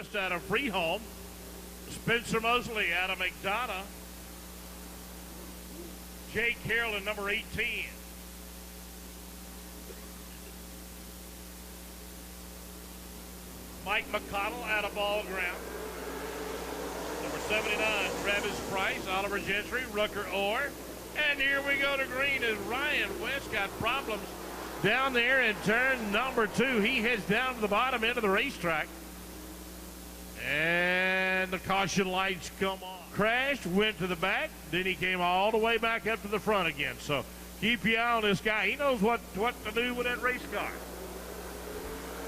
West out of Freeholm. Spencer Mosley out of McDonough. Jake Herrell in number 18. Mike McConnell out of Ball Ground. Number 79, Travis Price, Oliver Gentry, Rucker Orr. And here we go to green as Ryan West got problems down there in turn number 2. He heads down to the bottom end of the racetrack. And the caution lights come on. Crashed, went to the back, then he came all the way back up to the front again. So keep your eye on this guy. He knows what to do with that race car.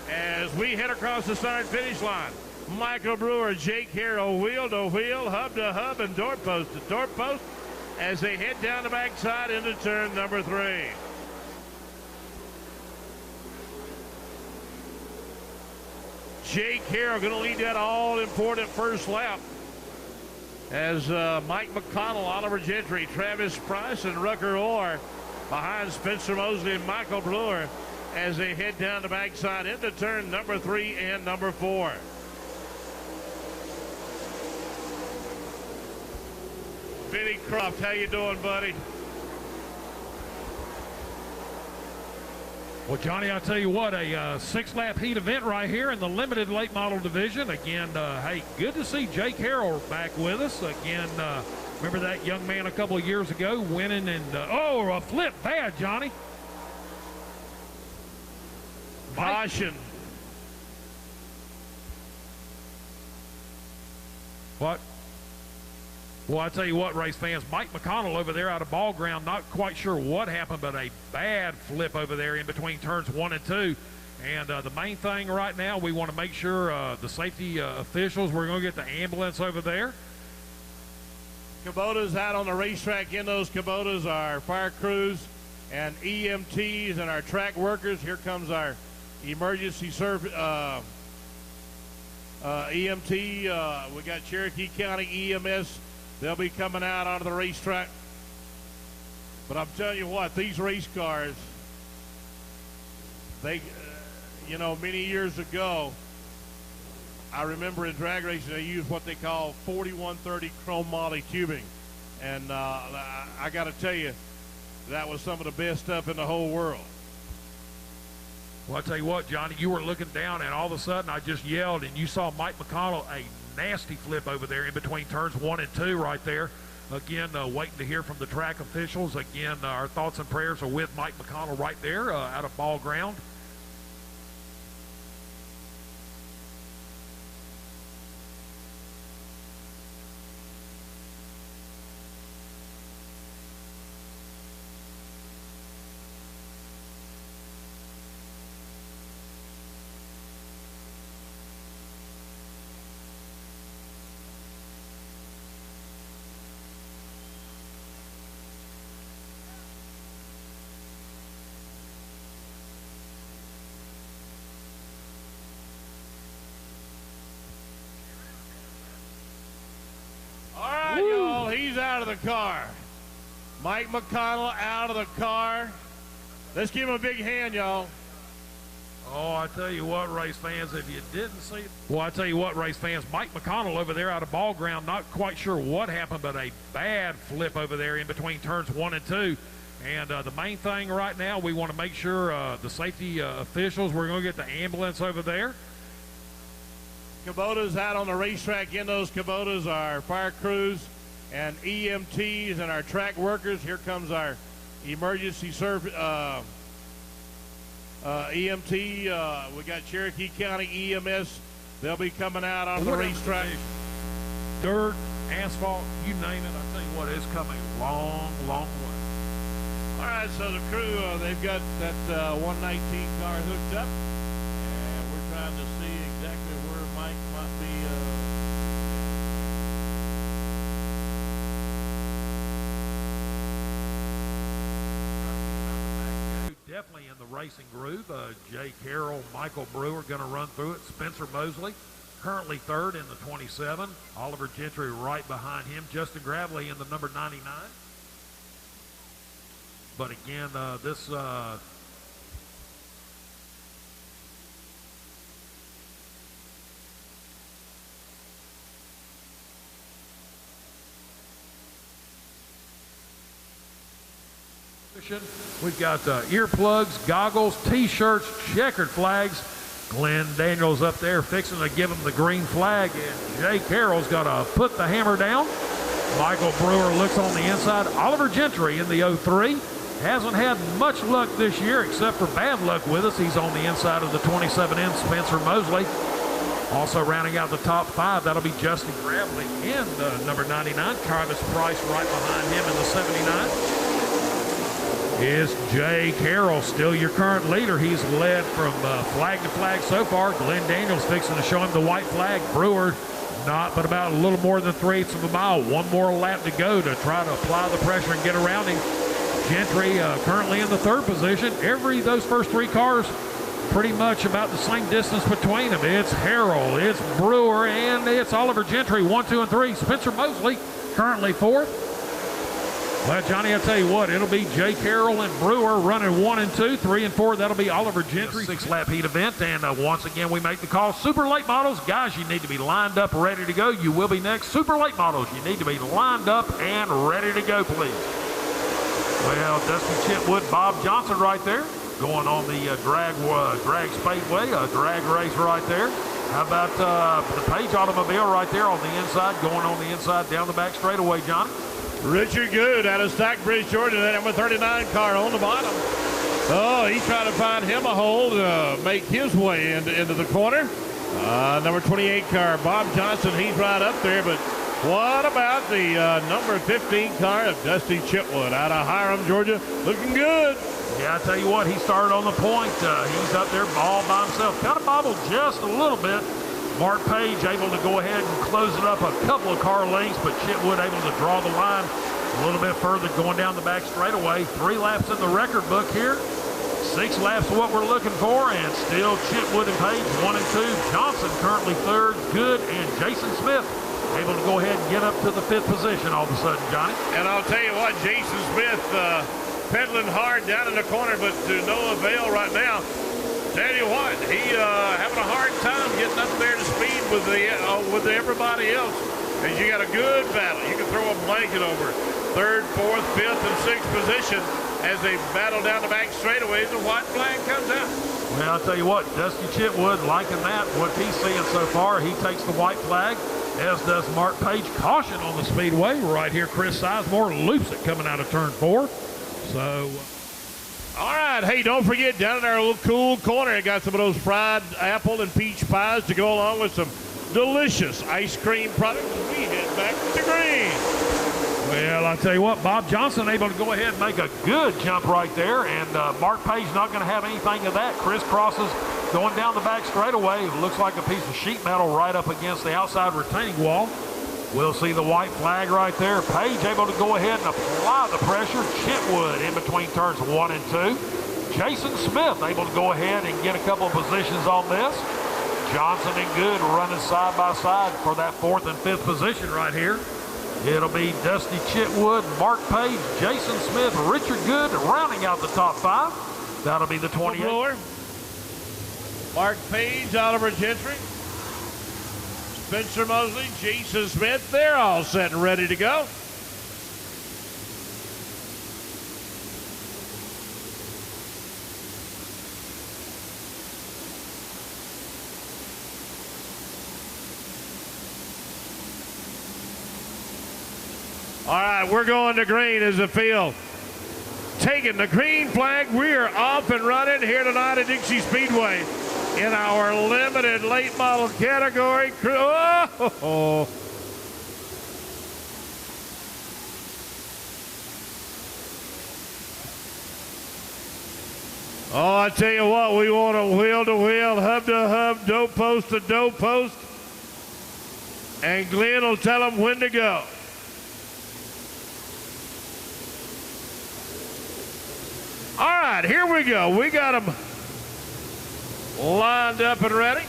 As we head across the start finish line, Michael Brewer, Jake Herrell, wheel to wheel, hub to hub, and doorpost to doorpost as they head down the backside into turn number 3. Jake Herrell going to lead that all-important first lap as Mike McConnell, Oliver Gentry, Travis Price, and Rucker Orr behind Spencer Mosley and Michael Brewer as they head down the backside into turn number 3 and number 4. Vinny Croft, how you doing, buddy? Well, Johnny, I'll tell you what, a 6-lap heat event right here in the limited late model division. Again, hey, good to see Jake Herrell back with us. Again, remember that young man a couple of years ago winning and, oh, a flip bad, Johnny. Caution. What? Well, I tell you what, race fans, Mike McConnell over there out of Ball Ground, not quite sure what happened, but a bad flip over there in between turns 1 and 2. And the main thing right now, we want to make sure the safety officials, we're going to get the ambulance over there. Kubotas out on the racetrack. In those Kubotas are fire crews and EMTs and our track workers. Here comes our emergency service EMT. We got Cherokee County EMS. They'll be coming out onto the racetrack. But I'm telling you what, these race cars, they, you know, many years ago, I remember in drag racing they used what they call 4130 chrome moly tubing. And I got to tell you, that was some of the best stuff in the whole world. Well, I tell you what, Johnny, you were looking down and all of a sudden I just yelled and you saw Mike McConnell, a nasty flip over there in between turns 1 and 2 right there. Again, waiting to hear from the track officials. Again, our thoughts and prayers are with Mike McConnell right there out of Ball Ground. He's out of the car. Mike McConnell out of the car. Let's give him a big hand, y'all. Oh, I tell you what, race fans, if you didn't see it. Well, I tell you what, race fans, Mike McConnell over there out of Ball Ground, not quite sure what happened, but a bad flip over there in between turns 1 and 2. And the main thing right now, we want to make sure the safety officials, we're going to get the ambulance over there. Kubotas out on the racetrack. In those Kubotas are fire crews and EMTs and our track workers. Here comes our emergency service EMT. We got Cherokee County EMS. They'll be coming out onto the racetrack. Dirt, asphalt, you name it. I tell you what, it's coming a long, long way. All right, so the crew, they've got that 119 car hooked up, and we're trying to see exactly where Mike might be. Definitely in the racing groove. Jake Herrell, Michael Brewer going to run through it. Spencer Mosley currently third in the 27. Oliver Gentry right behind him. Justin Gravely in the number 99. But again, this We've got earplugs, goggles, T-shirts, checkered flags. Glenn Daniels up there fixing to give him the green flag, and Jake Herrell's got to put the hammer down. Michael Brewer looks on the inside. Oliver Gentry in the 03. Hasn't had much luck this year except for bad luck with us. He's on the inside of the 27N, Spencer Mosley. Also rounding out the top 5, that'll be Justin Gravely and number 99. Travis Price right behind him in the 79. Is Jake Herrell, still your current leader. He's led from flag to flag so far. Glenn Daniels fixing to show him the white flag. Brewer not, but about a little more than 3/8 of a mile. One more lap to go to try to apply the pressure and get around him. Gentry currently in the 3rd position. Those first 3 cars pretty much about the same distance between them. It's Herrell, it's Brewer, and it's Oliver Gentry, 1, 2, and 3. Spencer Mosley currently 4th. Well, Johnny, I'll tell you what, it'll be Jake Herrell and Brewer running 1 and 2, 3 and 4. That'll be Oliver Gentry. 6-lap heat event, and once again, we make the call. Super late models, guys, you need to be lined up, ready to go. You will be next. Super late models, you need to be lined up and ready to go, please. Well, Dusty Chitwood, Bob Johnson right there, going on the drag Speedway, a drag race right there. How about the Page automobile right there on the inside, going on the inside down the back straightaway, Johnny? Richard Goode out of Stockbridge, Georgia, that number 39 car on the bottom. Oh, he's trying to find him a hole to make his way into the corner. Number 28 car, Bob Johnson, he's right up there, but what about the number 15 car of Dusty Chitwood out of Hiram, Georgia? Looking good. Yeah, I tell you what, he started on the point. He's up there all by himself. Kind of bobbled just a little bit. Mark Page able to go ahead and close it up a couple of car lengths, but Chitwood able to draw the line a little bit further going down the back straightaway. 3 laps in the record book here. 6 laps is what we're looking for, and still Chitwood and Page 1 and 2. Johnson currently 3rd. Goode and Jason Smith able to go ahead and get up to the 5th position all of a sudden, Johnny. And I'll tell you what, Jason Smith pedaling hard down in the corner, but to no avail right now. Tell you what, he having a hard time getting up there to speed with everybody else. As you got a good battle, you can throw a blanket over 3rd, 4th, 5th, and 6th position as they battle down the back straightaways. The white flag comes out. Well, I'll tell you what, Dusty Chitwood liking that. What he's seeing so far, he takes the white flag, as does Mark Page. Caution on the speedway right here. Chris Sizemore loops it coming out of turn 4. So. All right, hey, don't forget, down in our little cool corner, I got some of those fried apple and peach pies to go along with some delicious ice cream products as we head back to green. Well, I'll tell you what, Bob Johnson able to go ahead and make a good jump right there, and Mark Page not going to have anything of that. Crisscrosses going down the back straightaway. It looks like a piece of sheet metal right up against the outside retaining wall. We'll see the white flag right there. Page able to go ahead and apply the pressure. Chitwood in between turns 1 and 2. Jason Smith able to go ahead and get a couple of positions on this. Johnson and Goode running side by side for that 4th and 5th position right here. It'll be Dusty Chitwood, Mark Page, Jason Smith, Richard Goode rounding out the top 5. That'll be the 28. Mark Page, Oliver Gentry, Spencer Mosley, Jason Smith, they're all set and ready to go. All right, we're going to green as the field. Taking the green flag, we are off and running here tonight at Dixie Speedway in our limited late model category. Oh! Oh, I tell you what, we want a wheel to wheel, hub to hub, dough post to dough post. And Glenn will tell them when to go. All right, here we go. We got them lined up and ready.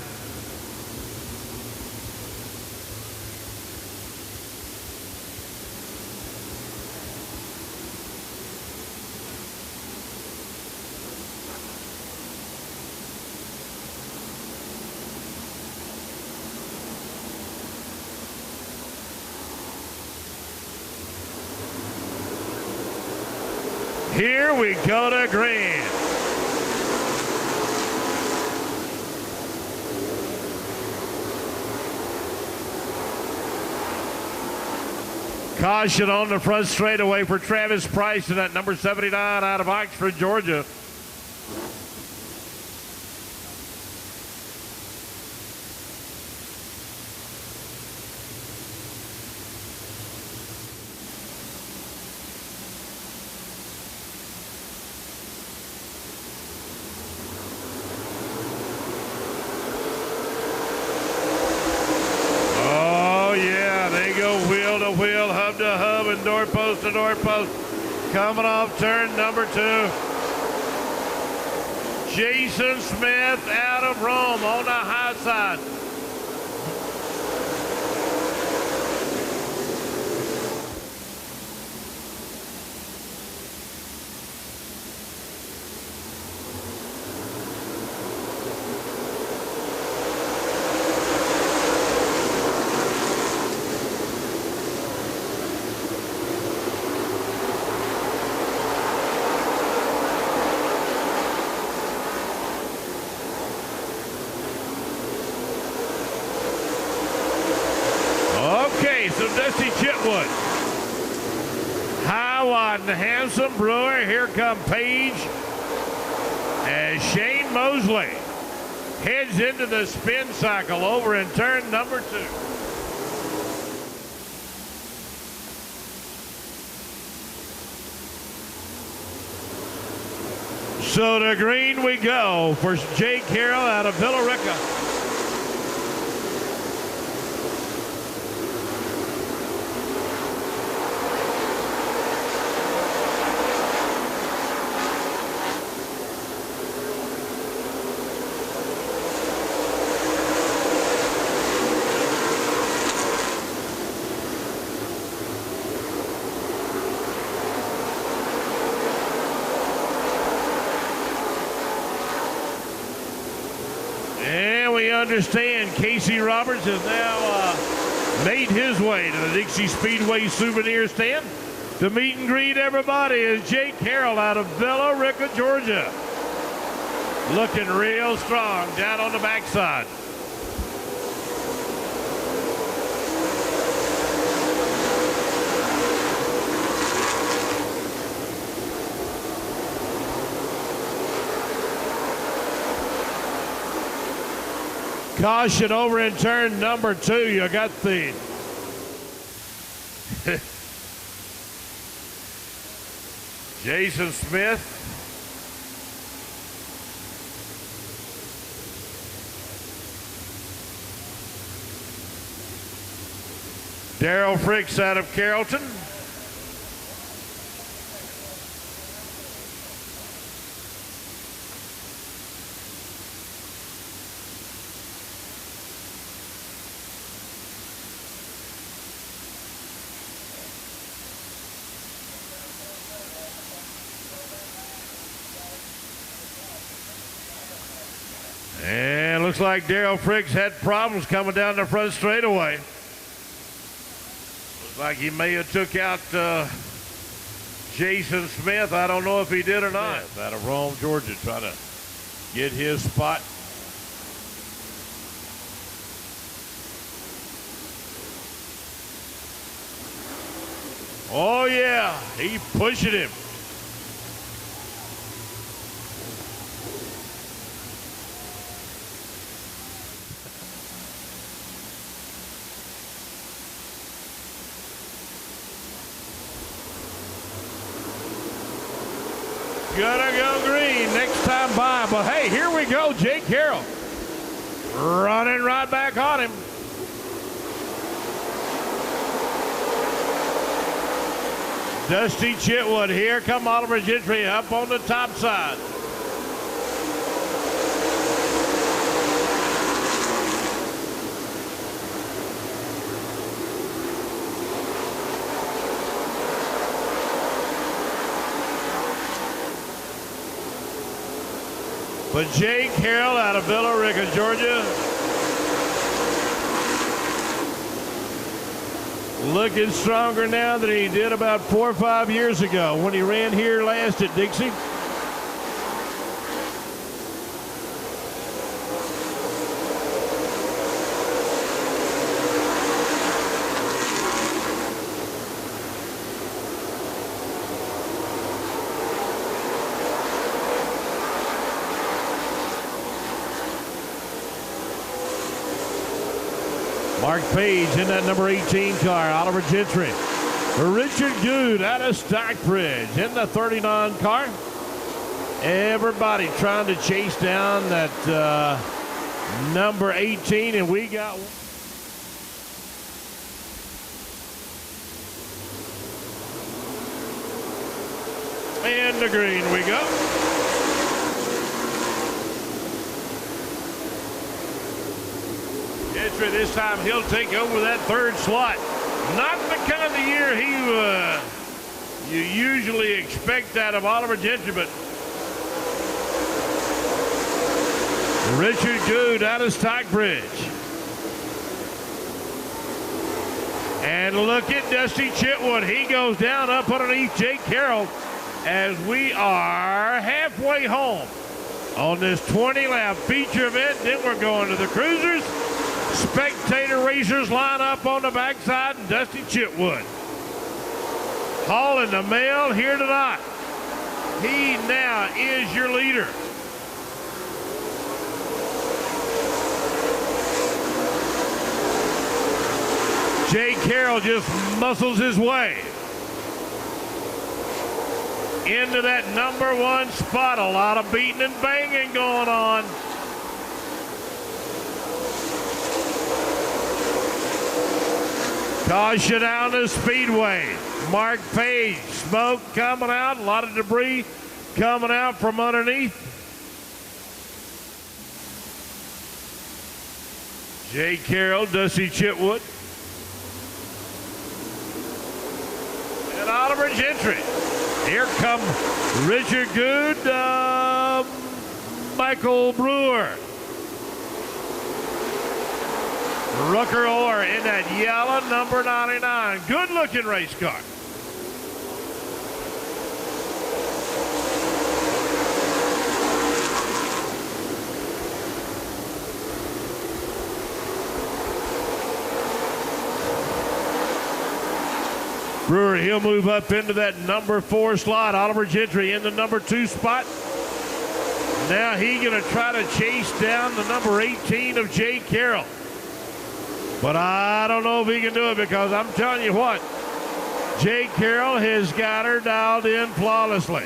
Here we go to green. Caution on the front straightaway for Travis Price and that number 79 out of Oxford, Georgia. Wheel, hub to hub, and doorpost to doorpost. Coming off turn number 2. Jason Smith out of Rome on the high side. So Dusty Chitwood, Hiawatha and Handsome Brewer. Here come Page as Shane Mosley heads into the spin cycle over in turn number 2. So to green we go for Jake Herrell out of Villa Rica. We understand Casey Roberts has now made his way to the Dixie Speedway souvenir stand to meet and greet everybody as Jake Herrell out of Villa Rica, Georgia. Looking real strong down on the backside. Caution over in turn number 2. You got the Jason Smith. Daryl Fricks out of Carrollton. And looks like Daryl Fricks had problems coming down the front straightaway. Looks like he may have took out Jason Smith. I don't know if he did or not. Out of Rome, Georgia, trying to get his spot. Oh, yeah, he pushing him. Gonna go green next time by, but hey, here we go, Jake Herrell running right back on him. Dusty Chitwood, here come Oliver Gentry up on the top side. But Jake Herrell out of Villa Rica, Georgia. Looking stronger now than he did about 4 or 5 years ago when he ran here last at Dixie. Mark Page in that number 18 car. Oliver Gentry. Richard Goode out of Stockbridge in the 39 car. Everybody trying to chase down that number 18, and we got one. And the green we go. Gentry this time he'll take over that third slot. Not the kind of year you usually expect out of Oliver Gentry, but Richard Goode out of Stockbridge. And look at Dusty Chitwood. He goes down up underneath Jake Herrell as we are halfway home on this 20-lap feature event. Then we're going to the cruisers. Spectator racers line up on the backside, and Dusty Chitwood hauling the mail here tonight. He now is your leader. Jake Herrell just muscles his way into that number 1 spot. A lot of beating and banging going on. Caution out the Speedway. Mark Page, smoke coming out, a lot of debris coming out from underneath. Jake Herrell, Dusty Chitwood, and Oliver Gentry. Here come Richard Goode, Michael Brewer. Rucker Orr in that yellow number 99. Good looking race car. Brewer, he'll move up into that number 4 slot. Oliver Gentry in the number 2 spot. Now he gonna try to chase down the number 18 of Jake Herrell. But I don't know if he can do it, because I'm telling you what, Jake Herrell has got her dialed in flawlessly.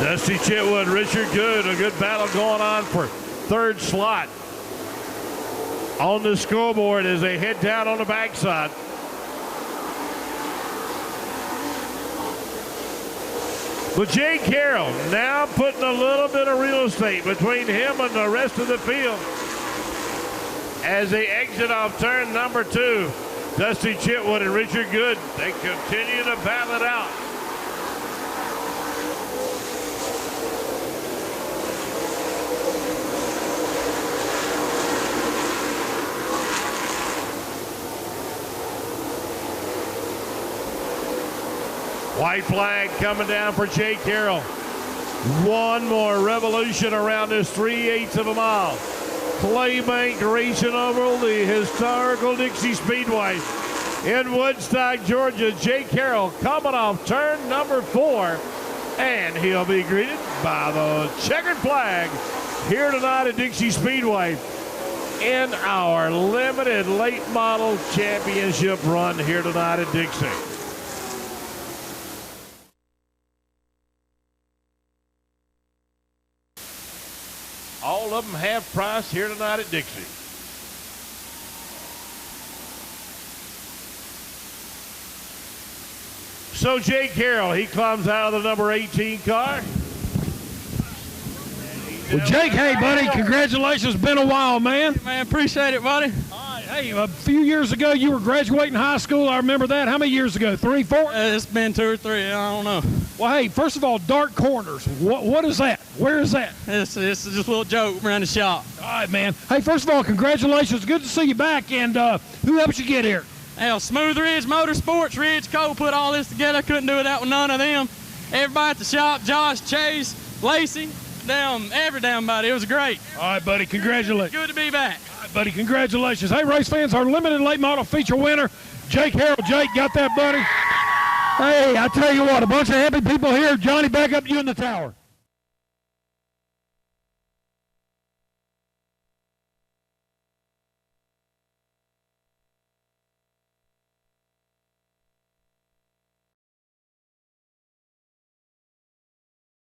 Dusty Chitwood, Richard Goode, a good battle going on for third slot on the scoreboard as they head down on the backside. But Jake Herrell now putting a little bit of real estate between him and the rest of the field as they exit off turn number 2. Dusty Chitwood and Richard Goode, they continue to battle it out. White flag coming down for Jake Herrell. One more revolution around this 3/8 of a mile. Claybank racing over the historical Dixie Speedway in Woodstock, Georgia. Jake Herrell coming off turn number 4, and he'll be greeted by the checkered flag here tonight at Dixie Speedway in our limited late model championship run here tonight at Dixie. All of them half price here tonight at Dixie. So Jake Herrell, he climbs out of the number 18 car. And he Well, Jake, hey, buddy, congratulations. Been a while, man. Man, appreciate it, buddy. All right, hey, a few years ago, you were graduating high school. I remember that. How many years ago? 3, 4? It's been 2 or 3. I don't know. Well, hey, first of all, Dark Corners. What is that? Where is that? It's just a little joke around the shop. All right, man. Hey, first of all, congratulations. Good to see you back. And who helped you get here? Hell, Smooth Ridge Motorsports, Ridge Cole put all this together. Couldn't do it without none of them. Everybody at the shop, Josh, Chase, Lacey, every damn body. It was great. All right, buddy. Congratulations. Good to be back. All right, buddy. Congratulations. Hey, race fans, our limited late model feature winner, Jake Herrell. Jake, got that, buddy? Hey, I tell you what, a bunch of happy people here. Johnny, back up you in the tower.